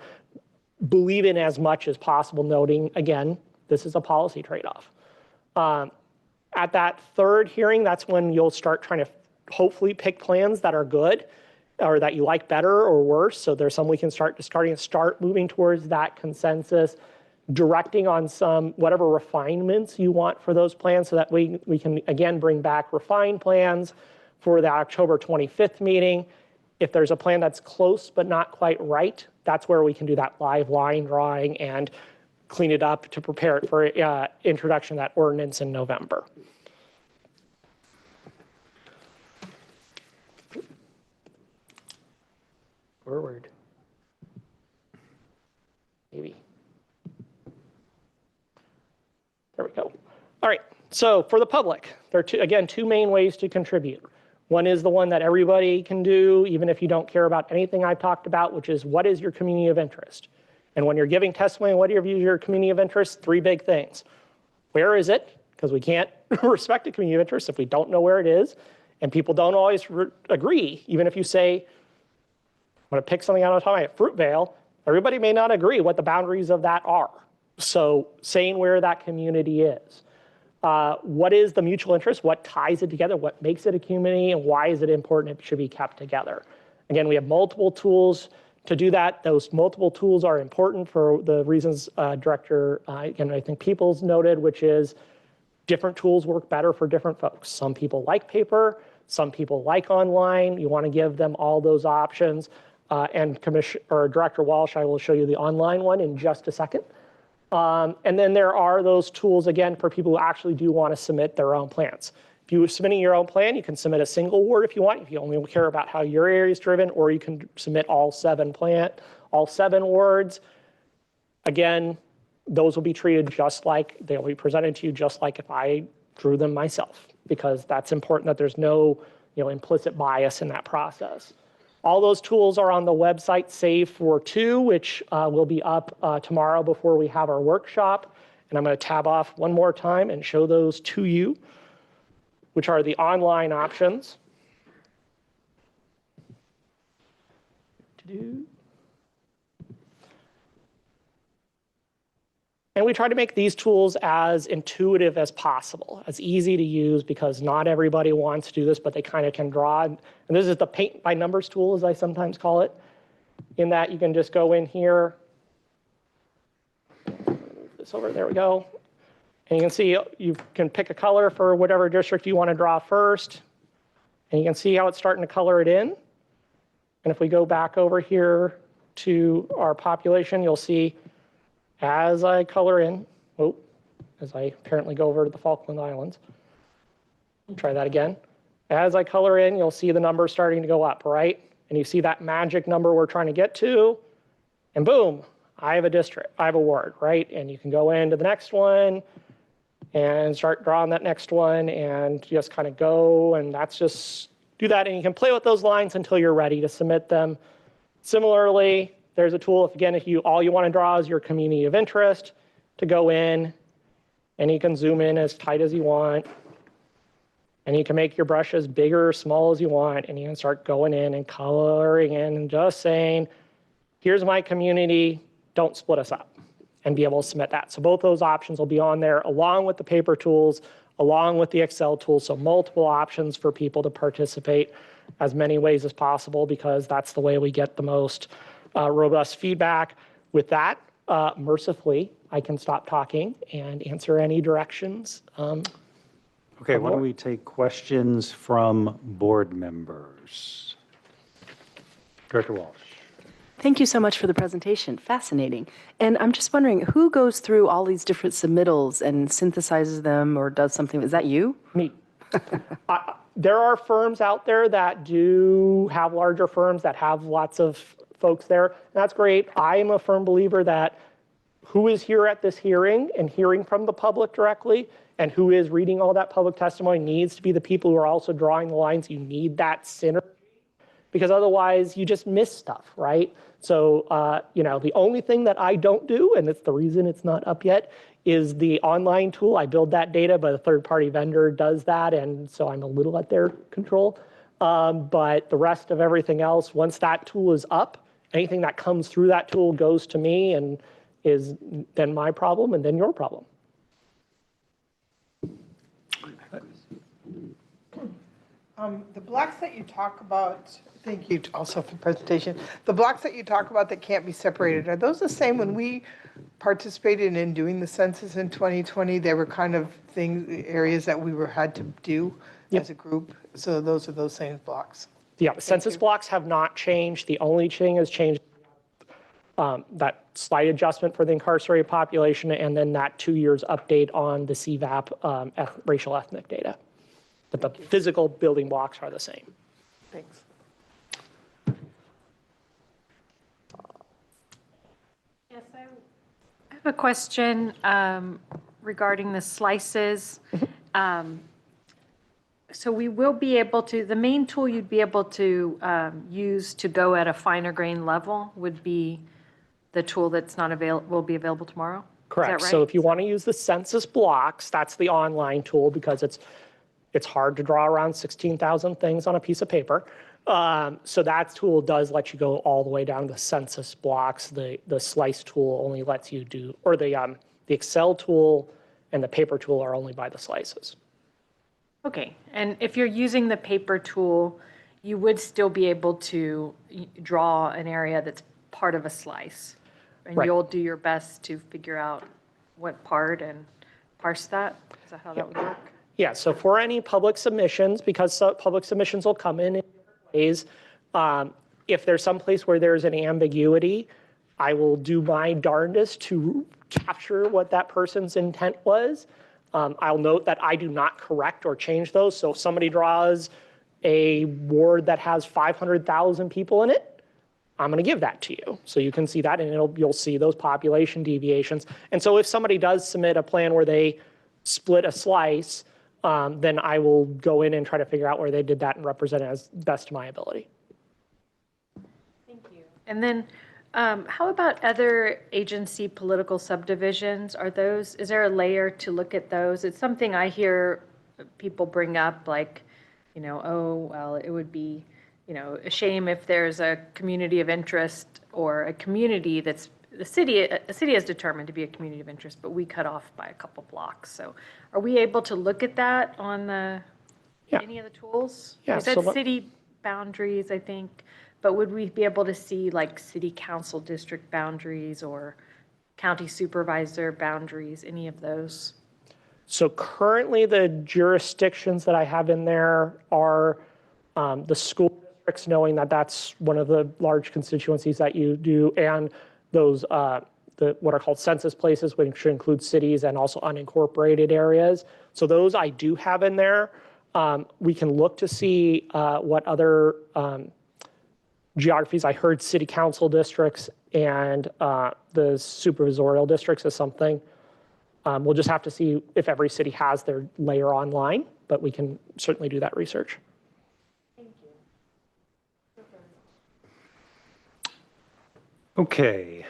believe in as much as possible, noting, again, this is a policy trade-off. At that third hearing, that's when you'll start trying to hopefully pick plans that are good or that you like better or worse. So there's some we can start moving towards that consensus, directing on some whatever refinements you want for those plans so that we can again bring back refined plans for the October 25th meeting. If there's a plan that's close but not quite right, that's where we can do that live line drawing and clean it up to prepare it for introduction of that ordinance in November. Forward. Maybe. There we go. All right, so for the public, there are two main ways to contribute. One is the one that everybody can do, even if you don't care about anything I've talked about, which is what is your community of interest? And when you're giving testimony, what are your community of interest? 3 big things. Where is it? Because we can't respect a community of interest if we don't know where it is. And people don't always agree, even if you say, I'm going to pick something out of time at Fruitvale, everybody may not agree what the boundaries of that are. So saying where that community is. What is the mutual interest? What ties it together? What makes it a community? And why is it important it should be kept together? Again, we have multiple tools to do that. Those multiple tools are important for the reasons Director, again, I think Peoples noted, which is different tools work better for different folks. Some people like paper, some people like online. You want to give them all those options. And Director Walsh, I will show you the online one in just a second. And then there are those tools, again, for people who actually do want to submit their own plans. If you're submitting your own plan, you can submit a single ward if you want, if you only care about how your area is driven, or you can submit all 7 wards. Again, those will be treated just like, they'll be presented to you just like if I drew them myself, because that's important that there's no implicit bias in that process. All those tools are on the website, save for 2, which will be up tomorrow before we have our workshop. And I'm going to tab off one more time and show those to you, which are the online options. And we try to make these tools as intuitive as possible, as easy to use, because not everybody wants to do this, but they kind of can draw. And this is the paint by numbers tool, as I sometimes call it, in that you can just go in here. This over, there we go. And you can see you can pick a color for whatever district you want to draw first. And you can see how it's starting to color it in. And if we go back over here to our population, you'll see as I color in, as I apparently go over to the Falkland Islands, try that again. As I color in, you'll see the number starting to go up, right? And you see that magic number we're trying to get to, and boom, I have a district, I have a ward, right? And you can go into the next one and start drawing that next one and just kind of go, and that's just do that. And you can play with those lines until you're ready to submit them. Similarly, there's a tool, if all you want to draw is your community of interest, to go in and you can zoom in as tight as you want. And you can make your brush as big or small as you want, and you can start going in and coloring in and just saying, here's my community, don't split us up, and be able to submit that. So both those options will be on there along with the paper tools, along with the Excel tools. So multiple options for people to participate as many ways as possible, because that's the way we get the most robust feedback. With that, mercifully, I can stop talking and answer any directions. Okay, why don't we take questions from board members? Director Walsh. Thank you so much for the presentation. Fascinating. And I'm just wondering, who goes through all these different submittals and synthesizes them or does something? Is that you? Me. There are firms out there that do have larger firms that have lots of folks there. That's great. I am a firm believer that who is here at this hearing and hearing from the public directly and who is reading all that public testimony needs to be the people who are also drawing the lines. You need that synergy, because otherwise you just miss stuff, right? So, the only thing that I don't do, and it's the reason it's not up yet, is the online tool. I build that data, but a third-party vendor does that, and so I'm a little at their control. But the rest of everything else, once that tool is up, anything that comes through that tool goes to me and is then my problem and then your problem. The blocks that you talk about, thank you also for the presentation. The blocks that you talk about that can't be separated, are those the same when we participated in doing the census in 2020? They were kind of areas that we had to do as a group. So those are those same blocks. Yeah, the census blocks have not changed. The only thing has changed that slight adjustment for the incarcerated population, and then that 2 years update on the CVAP racial ethnic data. But the physical building blocks are the same. Thanks. Yes, I have a question regarding the slices. So we will be able to, the main tool you'd be able to use to go at a finer grain level would be the tool that's not available, will be available tomorrow? Correct. Is that right? So if you want to use the census blocks, that's the online tool, because it's hard to draw around 16,000 things on a piece of paper. So that tool does let you go all the way down to the census blocks. The slice tool only lets you do, or the Excel tool and the paper tool are only by the slices. Okay, and if you're using the paper tool, you would still be able to draw an area that's part of a slice. And Right. you'll do your best to figure out what part and parse that? Is that how that would work? Yeah, so for any public submissions, because public submissions will come in different ways, if there's some place where there's an ambiguity, I will do my darndest to capture what that person's intent was. I'll note that I do not correct or change those. So if somebody draws a ward that has 500,000 people in it, I'm going to give that to you. So you can see that, and you'll see those population deviations. And so if somebody does submit a plan where they split a slice, then I will go in and try to figure out where they did that and represent it as best to my ability. Thank you. And then how about other agency political subdivisions? Is there a layer to look at those? It's something I hear people bring up, like, oh, well, it would be, a shame if there's a community of interest or a community that's a city has determined to be a community of interest, but we cut off by a couple blocks. So are we able to look at that on any of the tools? Yeah, You said city boundaries, I think, but would we be able to see like city council district boundaries or county supervisor boundaries, any of those? So currently the jurisdictions that I have in there are the school districts, knowing that that's one of the large constituencies that you do, and those what are called census places, which include cities and also unincorporated areas. So those I do have in there. We can look to see what other geographies. I heard city council districts and the supervisorial districts is something. We'll just have to see if every city has their layer online, but we can certainly do that research. Okay,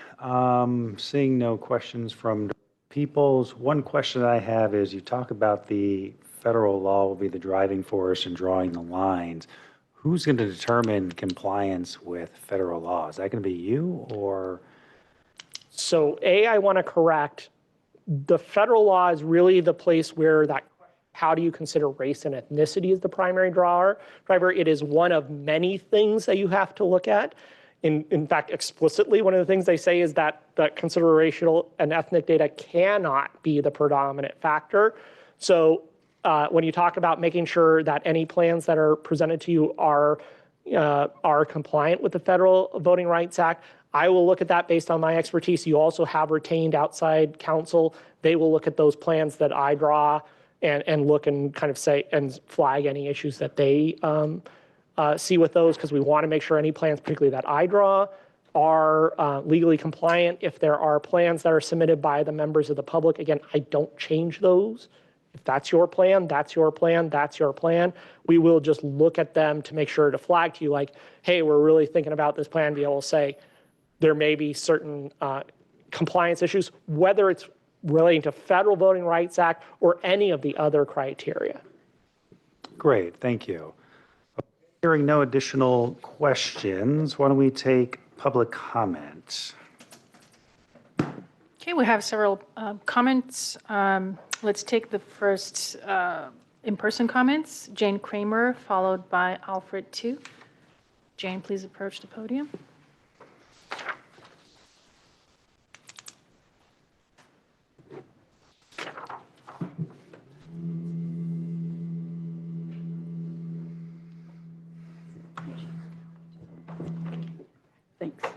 seeing no questions from Peoples, one question I have is you talk about the federal law will be the driving force in drawing the lines. Who's going to determine compliance with federal law? Is that going to be you or? So I want to correct, the federal law is really the place where that, how do you consider race and ethnicity as the primary driver? It is one of many things that you have to look at. In fact, explicitly, one of the things they say is that consider racial and ethnic data cannot be the predominant factor. So when you talk about making sure that any plans that are presented to you are compliant with the Federal Voting Rights Act, I will look at that based on my expertise. You also have retained outside counsel. They will look at those plans that I draw and look and kind of say and flag any issues that they see with those, because we want to make sure any plans, particularly that I draw, are legally compliant. If there are plans that are submitted by the members of the public, again, I don't change those. If that's your plan, that's your plan, that's your plan. We will just look at them to make sure to flag to you like, hey, we're really thinking about this plan, be able to say there may be certain compliance issues, whether it's relating to Federal Voting Rights Act or any of the other criteria. Great, thank you. Hearing no additional questions, why don't we take public comment? Okay, we have several comments. Let's take the first in-person comments. Jane Kramer, followed by Alfred Tu. Jane, please approach the podium. Thanks.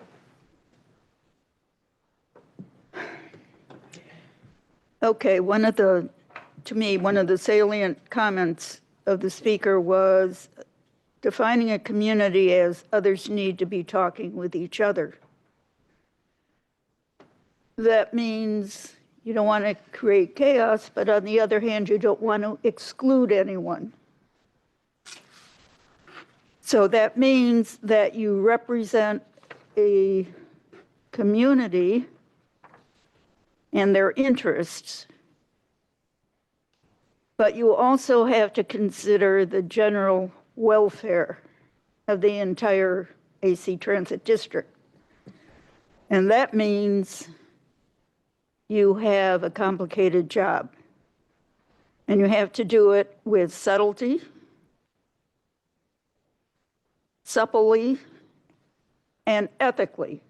Okay, to me, one of the salient comments of the speaker was defining a community as others need to be talking with each other. That means you don't want to create chaos, but on the other hand, you don't want to exclude anyone. So that means that you represent a community and their interests, but you also have to consider the general welfare of the entire AC Transit District. And that means you have a complicated job, and you have to do it with subtlety, supplely, and ethically.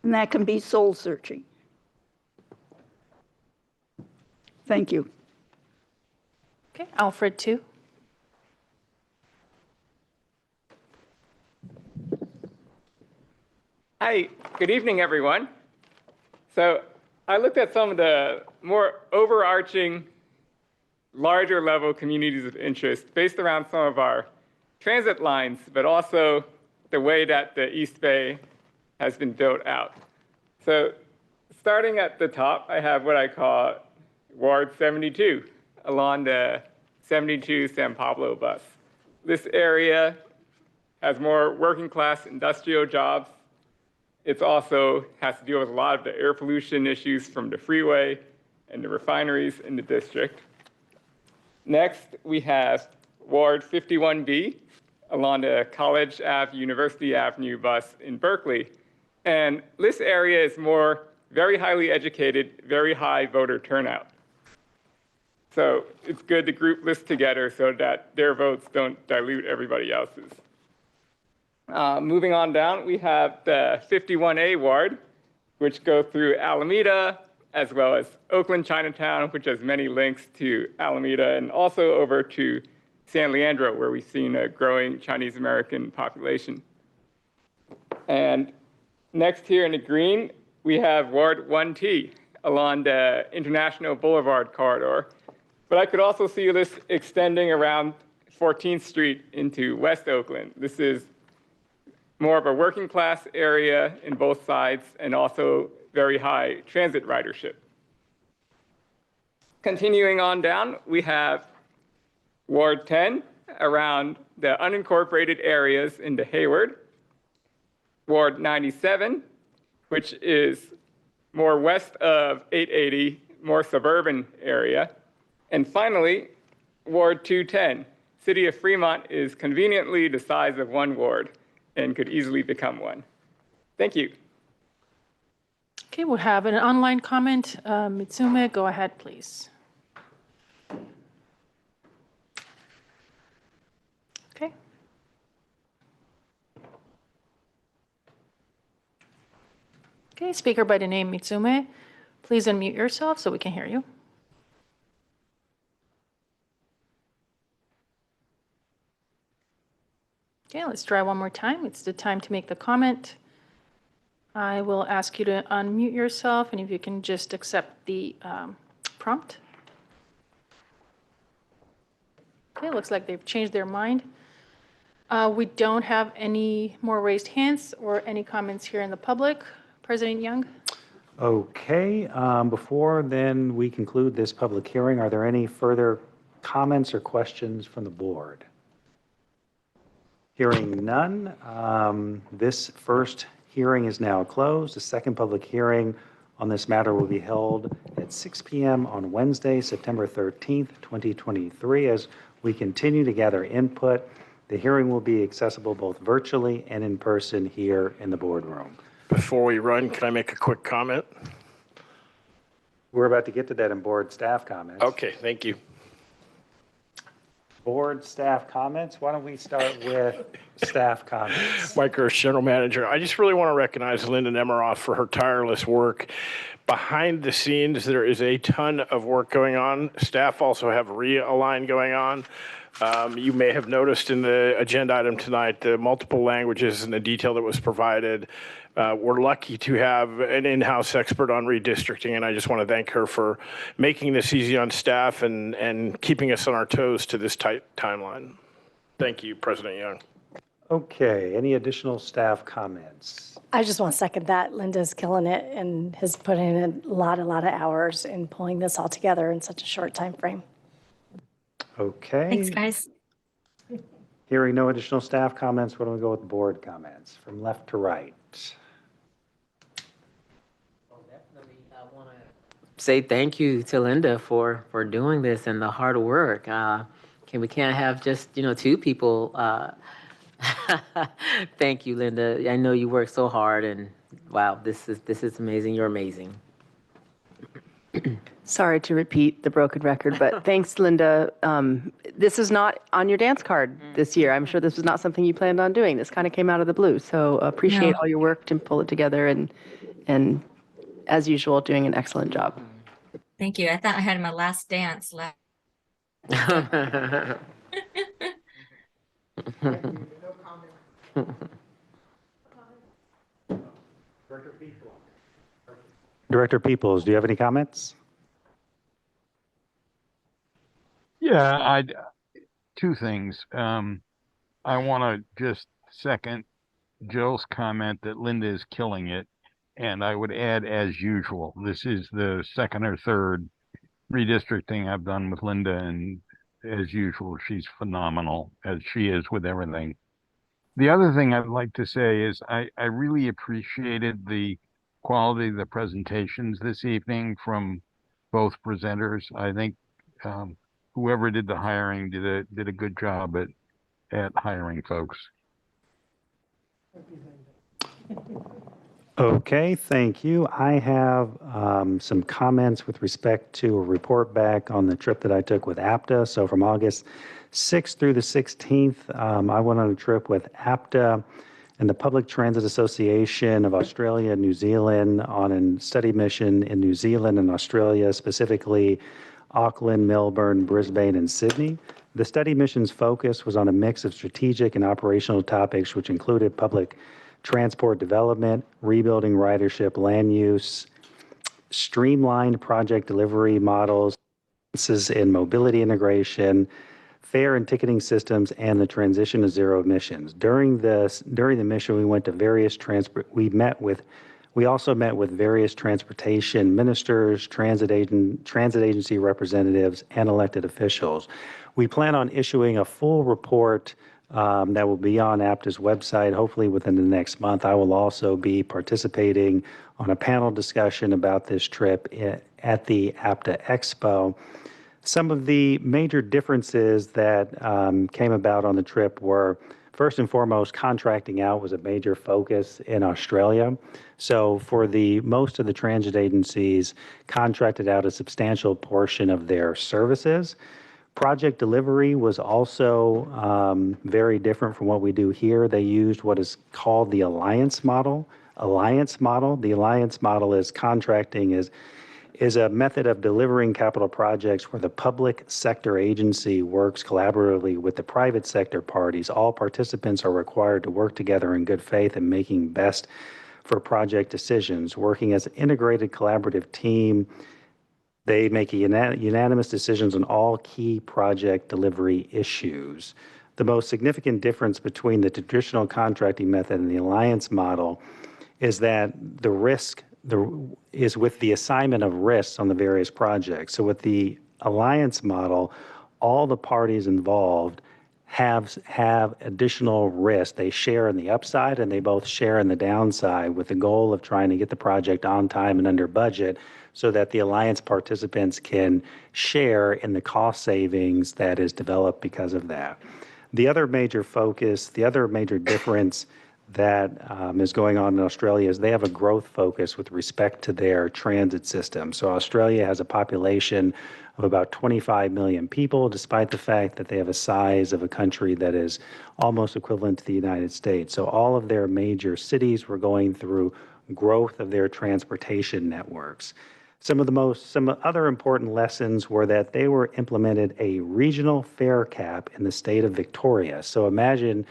And that can be soul searching. Thank you. Okay, Alfred Tu. Hi, good evening, everyone. So I looked at some of the more overarching, larger level communities of interest based around some of our transit lines, but also the way that the East Bay has been built out. So starting at the top, I have what I call Ward 72 along the 72 San Pablo bus. This area has more working class industrial jobs. It also has to deal with a lot of the air pollution issues from the freeway and the refineries in the district. Next, we have Ward 51B along the College Ave, University Avenue bus in Berkeley. And this area is more very highly educated, very high voter turnout. So it's good to group this together so that their votes don't dilute everybody else's. Moving on down, we have the 51A ward, which goes through Alameda, as well as Oakland Chinatown, which has many links to Alameda, and also over to San Leandro, where we've seen a growing Chinese American population. And next here in the green, we have Ward 1T along the International Boulevard corridor. But I could also see this extending around 14th Street into West Oakland. This is more of a working class area in both sides and also very high transit ridership. Continuing on down, we have Ward 10 around the unincorporated areas into Hayward. Ward 97, which is more west of 880, more suburban area. And finally, Ward 210. City of Fremont is conveniently the size of one ward and could easily become one. Thank you. Okay, we'll have an online comment. Mitsume, go ahead, please. Okay. Okay, speaker by the name Mitsume, please unmute yourself so we can hear you. Okay, let's try one more time. It's the time to make the comment. I will ask you to unmute yourself, and if you can just accept the prompt. Okay, looks like they've changed their mind. We don't have any more raised hands or any comments here in the public. President Young? Okay, before then we conclude this public hearing, are there any further comments or questions from the board? Hearing none, this first hearing is now closed. The second public hearing on this matter will be held at 6 p.m. on Wednesday, September 13th, 2023. As we continue to gather input, the hearing will be accessible both virtually and in person here in the boardroom. Before we run, can I make a quick comment? We're about to get to that in board staff comments. Okay, thank you. Board staff comments. Why don't we start with staff comments? Mike Gersh, General Manager. I just really want to recognize Linda Nemiroff for her tireless work. Behind the scenes, there is a ton of work going on. Staff also have realign going on. You may have noticed in the agenda item tonight the multiple languages and the detail that was provided. We're lucky to have an in-house expert on redistricting, and I just want to thank her for making this easy on staff and keeping us on our toes to this tight timeline. Thank you, President Young. Okay, any additional staff comments? I just want to second that. Linda's killing it and has put in a lot of hours in pulling this all together in such a short time frame. Okay. Thanks, guys. Hearing no additional staff comments, why don't we go with board comments from left to right? Say thank you to Linda for doing this and the hard work. We can't have just two people. Thank you, Linda. I know you work so hard, and wow, this is amazing. You're amazing. Sorry to repeat the broken record, but thanks, Linda. This is not on your dance card this year. I'm sure this was not something you planned on doing. This kind of came out of the blue. So appreciate all your work to pull it together and as usual, doing an excellent job. Thank you. I thought I had my last dance left. Director Peoples, do you have any comments? Yeah, two things. I want to just second Joe's comment that Linda is killing it. And I would add, as usual, this is the second or third redistricting I've done with Linda. And as usual, she's phenomenal, as she is with everything. The other thing I'd like to say is I really appreciated the quality of the presentations this evening from both presenters. I think whoever did the hiring did a good job at hiring folks. Okay, thank you. I have some comments with respect to a report back on the trip that I took with APTA. So from August 6th through the 16th, I went on a trip with APTA and the Public Transit Association of Australia and New Zealand on a study mission in New Zealand and Australia, specifically Auckland, Melbourne, Brisbane, and Sydney. The study mission's focus was on a mix of strategic and operational topics, which included public transport development, rebuilding ridership, land use, streamlined project delivery models, in mobility integration, fare and ticketing systems, and the transition to zero emissions. During the mission, we went to various we also met with various transportation ministers, transit agency representatives, and elected officials. We plan on issuing a full report that will be on APTA's website, hopefully within the next month. I will also be participating on a panel discussion about this trip at the APTA Expo. Some of the major differences that came about on the trip were, first and foremost, contracting out was a major focus in Australia. So for most of the transit agencies, contracted out a substantial portion of their services. Project delivery was also very different from what we do here. They used what is called the alliance model. The alliance model is contracting is a method of delivering capital projects where the public sector agency works collaboratively with the private sector parties. All participants are required to work together in good faith and making best for project decisions. Working as an integrated collaborative team, they make unanimous decisions on all key project delivery issues. The most significant difference between the traditional contracting method and the alliance model is that the risk is with the assignment of risks on the various projects. So with the alliance model, all the parties involved have additional risk. They share in the upside and they both share in the downside with the goal of trying to get the project on time and under budget so that the alliance participants can share in the cost savings that is developed because of that. The other major difference that is going on in Australia is they have a growth focus with respect to their transit system. So Australia has a population of about 25 million people, despite the fact that they have a size of a country that is almost equivalent to the United States. So all of their major cities were going through growth of their transportation networks. Some other important lessons were that they were implemented a regional fare cap in the state of Victoria. So imagine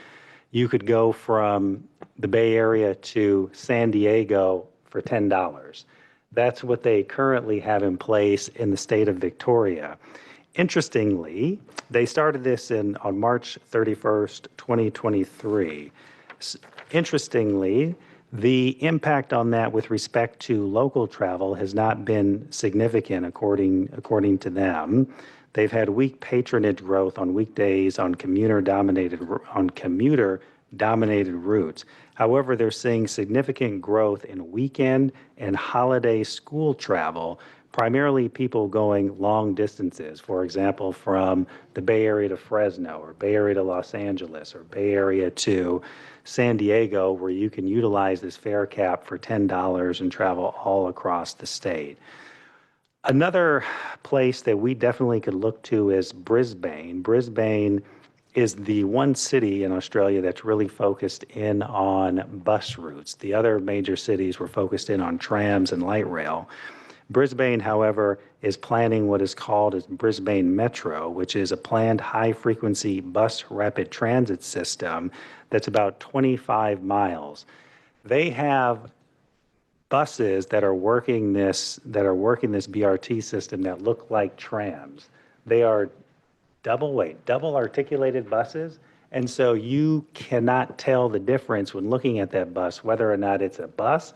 you could go from the Bay Area to San Diego for $10. That's what they currently have in place in the state of Victoria. Interestingly, they started this on March 31st, 2023. Interestingly, the impact on that with respect to local travel has not been significant according to them. They've had weak patronage growth on weekdays on commuter-dominated routes. However, they're seeing significant growth in weekend and holiday school travel, primarily people going long distances, for example, from the Bay Area to Fresno or Bay Area to Los Angeles or Bay Area to San Diego, where you can utilize this fare cap for $10 and travel all across the state. Another place that we definitely could look to is Brisbane. Brisbane is the one city in Australia that's really focused in on bus routes. The other major cities were focused in on trams and light rail. Brisbane, however, is planning what is called as Brisbane Metro, which is a planned high-frequency bus rapid transit system that's about 25 miles. They have buses that are working this BRT system that look like trams. They are double articulated buses, and so you cannot tell the difference when looking at that bus whether or not it's a bus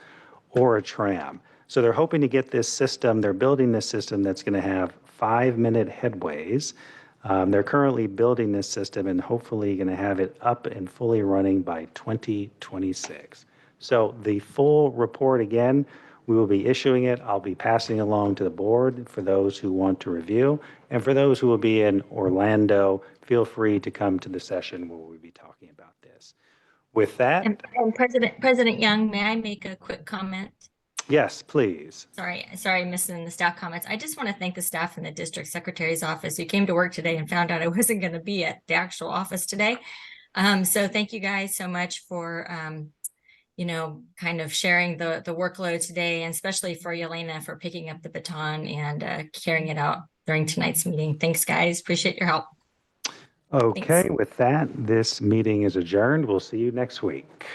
or a tram. So they're hoping to get this system, they're building this system that's going to have 5-minute headways. They're currently building this system and hopefully going to have it up and fully running by 2026. So the full report, again, we will be issuing it. I'll be passing along to the board for those who want to review. And for those who will be in Orlando, feel free to come to the session where we'll be talking about this. With that. And President Young, may I make a quick comment? Yes, please. Sorry, missing the staff comments. I just want to thank the staff in the district secretary's office who came to work today and found out I wasn't going to be at the actual office today. So thank you guys so much for, kind of sharing the workload today, and especially for Yelena for picking up the baton and carrying it out during tonight's meeting. Thanks, guys. Appreciate your help. Okay, with that, this meeting is adjourned. We'll see you next week.